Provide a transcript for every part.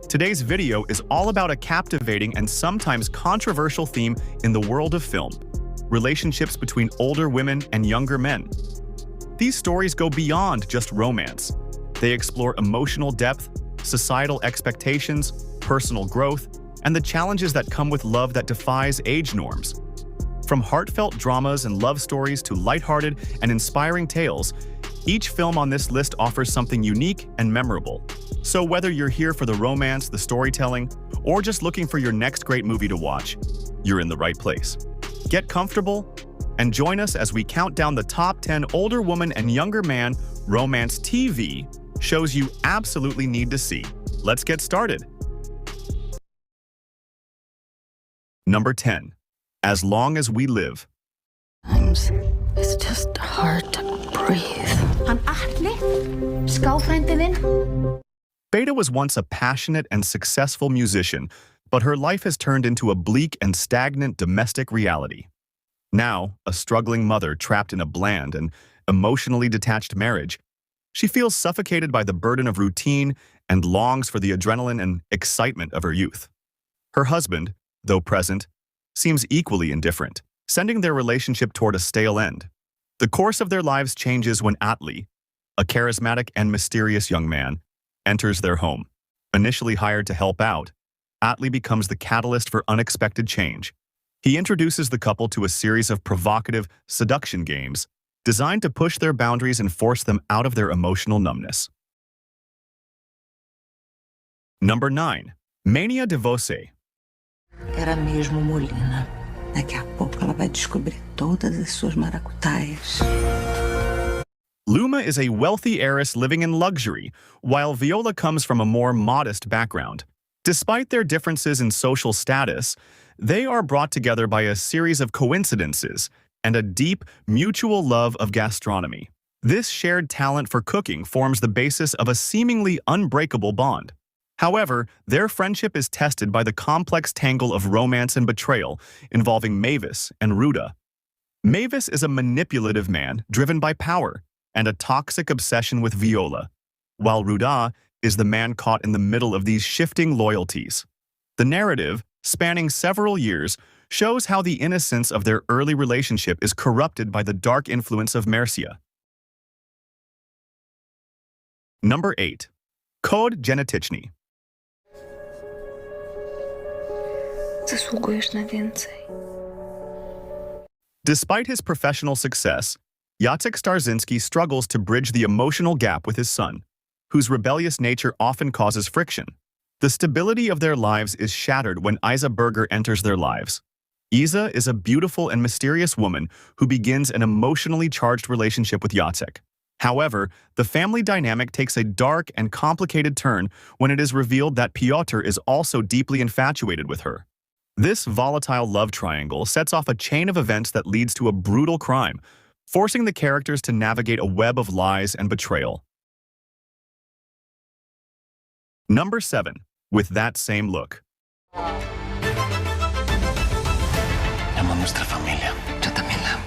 Today's video is all about a captivating and sometimes controversial theme in the world of film: relationships between older women and younger men. These stories go beyond just romance. They explore emotional depth, societal expectations, personal growth, and the challenges that come with love that defies age norms. From heartfelt dramas and love stories to lighthearted and inspiring tales, each film on this list offers something unique and memorable. So whether you're here for the romance, the storytelling, or just looking for your next great movie to watch, you're in the right place. Get comfortable and join us as we count down the top 10 older woman and younger man romance TV shows you absolutely need to see. Let's get started. Number 10. As Long as We Live. Sometimes it's just hard to breathe. Hann Atli, skáfrændið þinn. Beta was once a passionate and successful musician, but her life has turned into a bleak and stagnant domestic reality. Now, a struggling mother trapped in a bland and emotionally detached marriage, she feels suffocated by the burden of routine and longs for the adrenaline and excitement of her youth. Her husband, though present, seems equally indifferent, sending their relationship toward a stale end. The course of their lives changes when Atli, a charismatic and mysterious young man, enters their home. Initially hired to help out, Atli becomes the catalyst for unexpected change. He introduces the couple to a series of provocative seduction games designed to push their boundaries and force them out of their emotional numbness. Number 9. Mania de Você. Era mesmo Molina. Daqui a pouco ela vai descobrir todas as suas maracutaias. Luma is a wealthy heiress living in luxury, while Viola comes from a more modest background. Despite their differences in social status, they are brought together by a series of coincidences and a deep, mutual love of gastronomy. This shared talent for cooking forms the basis of a seemingly unbreakable bond. However, their friendship is tested by the complex tangle of romance and betrayal involving Mavis and Ruda. Mavis is a manipulative man driven by power and a toxic obsession with Viola, while Ruda is the man caught in the middle of these shifting loyalties. The narrative, spanning several years, shows how the innocence of their early relationship is corrupted by the dark influence of Mercia. Number 8. Kod Genetyczny. Zasługujesz na więcej. Despite his professional success, Jacek Starzyński struggles to bridge the emotional gap with his son, whose rebellious nature often causes friction. The stability of their lives is shattered when Isa Berger enters their lives. Isa is a beautiful and mysterious woman who begins an emotionally charged relationship with Jacek. However, the family dynamic takes a dark and complicated turn when it is revealed that Piotr is also deeply infatuated with her. This volatile love triangle sets off a chain of events that leads to a brutal crime, forcing the characters to navigate a web of lies and betrayal. Number 7. With That Same Look. Amo nuestra familia. Yo también la amo.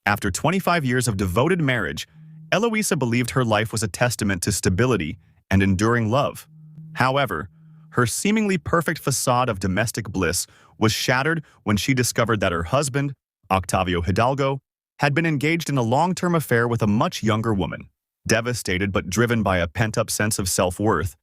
After 25 years of devoted marriage, Eloisa believed her life was a testament to stability and enduring love. However, her seemingly perfect facade of domestic bliss was shattered when she discovered that her husband, Octavio Hidalgo, had been engaged in a long-term affair with a much younger woman. Devastated but driven by a pent-up sense of self-worth,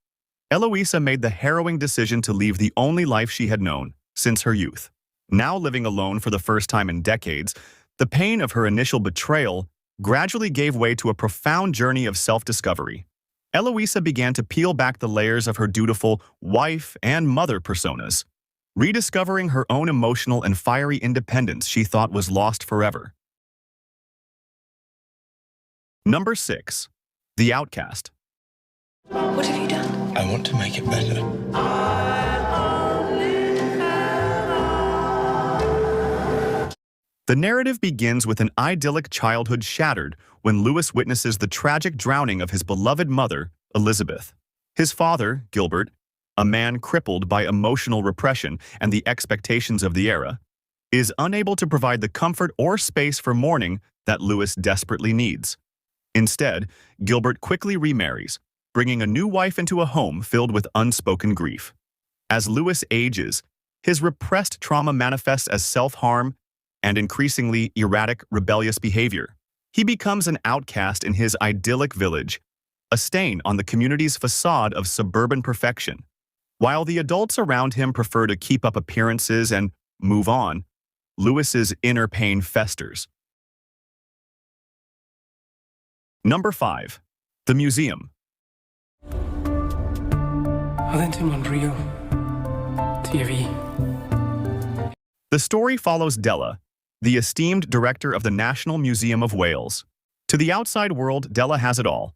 Eloisa made the harrowing decision to leave the only life she had known since her youth. Now living alone for the first time in decades, the pain of her initial betrayal gradually gave way to a profound journey of self-discovery. Eloisa began to peel back the layers of her dutiful wife and mother personas, rediscovering her own emotional and fiery independence she thought was lost forever. Number 6. The Outcast. What have you done? I want to make it better. The narrative begins with an idyllic childhood shattered when Lewis witnesses the tragic drowning of his beloved mother, Elizabeth. His father, Gilbert, a man crippled by emotional repression and the expectations of the era, is unable to provide the comfort or space for mourning that Lewis desperately needs. Instead, Gilbert quickly remarries, bringing a new wife into a home filled with unspoken grief. As Louis ages, his repressed trauma manifests as self-harm and increasingly erratic, rebellious behavior. He becomes an outcast in his idyllic village, a stain on the community's facade of suburban perfection. While the adults around him prefer to keep up appearances and move on, Louis's inner pain festers. Number 5. The Museum. Adentro Monreal TV. The story follows Della, the esteemed director of the National Museum of Wales. To the outside world, Della has it all: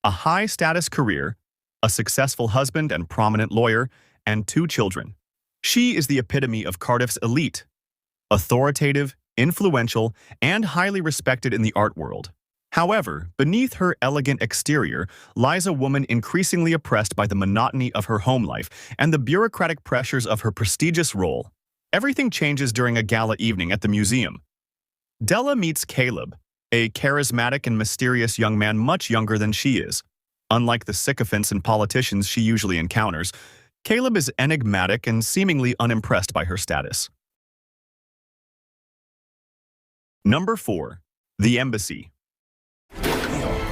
a high-status career, a successful husband and prominent lawyer, and 2 children. She is the epitome of Cardiff's elite, authoritative, influential, and highly respected in the art world. However, beneath her elegant exterior lies a woman increasingly oppressed by the monotony of her home life and the bureaucratic pressures of her prestigious role. Everything changes during a gala evening at the museum. Della meets Caleb, a charismatic and mysterious young man much younger than she is. Unlike the sycophants and politicians she usually encounters, Caleb is enigmatic and seemingly unimpressed by her status. Number 4. The Embassy.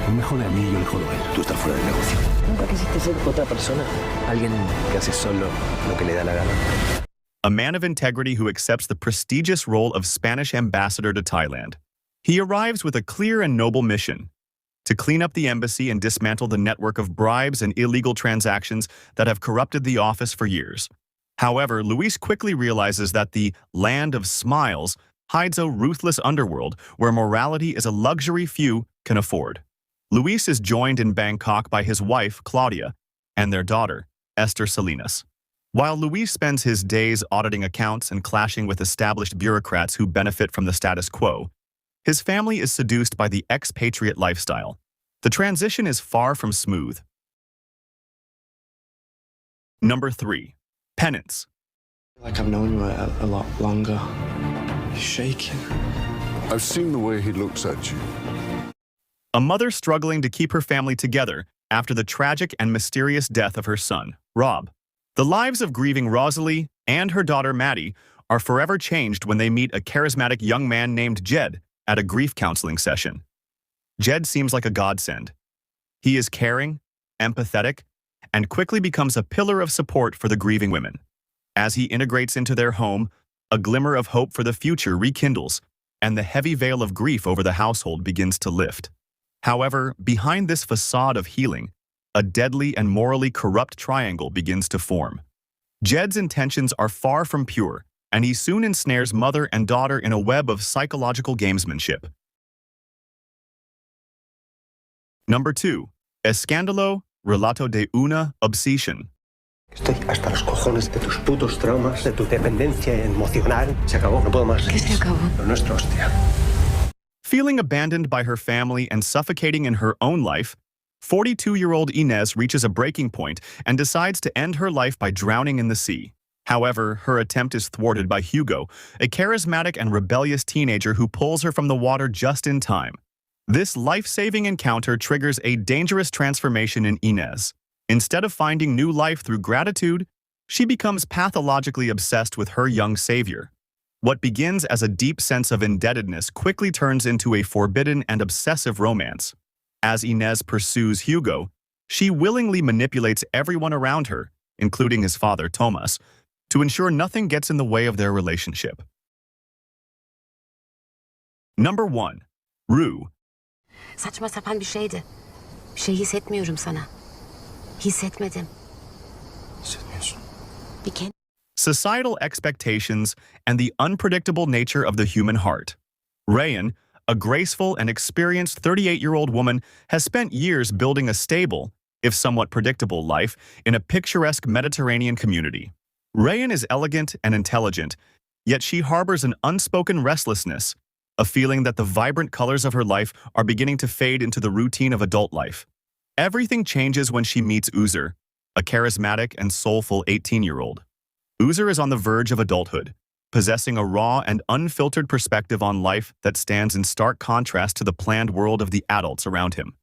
No me jode a mí, yo le jodo a él. Tú estás fuera del negocio. ¿Nunca quisiste ser otra persona? Alguien que hace solo lo que le da la gana. A man of integrity who accepts the prestigious role of Spanish ambassador to Thailand. He arrives with a clear and noble mission: to clean up the embassy and dismantle the network of bribes and illegal transactions that have corrupted the office for years. However, Luis quickly realizes that the land of smiles hides a ruthless underworld where morality is a luxury few can afford. Luis is joined in Bangkok by his wife, Claudia, and their daughter, Esther Salinas. While Luis spends his days auditing accounts and clashing with established bureaucrats who benefit from the status quo, his family is seduced by the expatriate lifestyle. The transition is far from smooth. Number 3. Penance. Like I've known you a lot longer. He's shaking. I've seen the way he looks at you. A mother struggling to keep her family together after the tragic and mysterious death of her son, Rob. The lives of grieving Rosalie and her daughter Maddie are forever changed when they meet a charismatic young man named Jed at a grief counseling session. Jed seems like a godsend. He is caring, empathetic, and quickly becomes a pillar of support for the grieving women. As he integrates into their home, a glimmer of hope for the future rekindles, and the heavy veil of grief over the household begins to lift. However, behind this facade of healing, a deadly and morally corrupt triangle begins to form. Jed's intentions are far from pure, and he soon ensnares mother and daughter in a web of psychological gamesmanship. Number 2. Escándalo, relato de una obsesión. Estoy hasta los cojones de tus putos traumas, de tu dependencia emocional. Se acabó, no puedo más. ¿Qué se acabó? Lo nuestro, hostia. Feeling abandoned by her family and suffocating in her own life, 42-year-old Inez reaches a breaking point and decides to end her life by drowning in the sea. However, her attempt is thwarted by Hugo, a charismatic and rebellious teenager who pulls her from the water just in time. This life-saving encounter triggers a dangerous transformation in Inez. Instead of finding new life through gratitude, she becomes pathologically obsessed with her young savior. What begins as a deep sense of indebtedness quickly turns into a forbidden and obsessive romance. As Inez pursues Hugo, she willingly manipulates everyone around her, including his father, Thomas, to ensure nothing gets in the way of their relationship. Number 1. Rue. Saçma sapan bir şeydi. Bir şey hissetmiyorum sana. Hissetmedim. Hissetmiyorsun. Bir kere Societal expectations and the unpredictable nature of the human heart. Rayan, a graceful and experienced 38-year-old woman, has spent years building a stable, if somewhat predictable, life in a picturesque Mediterranean community. Rayan is elegant and intelligent, yet she harbors an unspoken restlessness, a feeling that the vibrant colors of her life are beginning to fade into the routine of adult life. Everything changes when she meets Uzer, a charismatic and soulful 18-year-old. Uzer is on the verge of adulthood, possessing a raw and unfiltered perspective on life that stands in stark contrast to the planned world of the adults around him.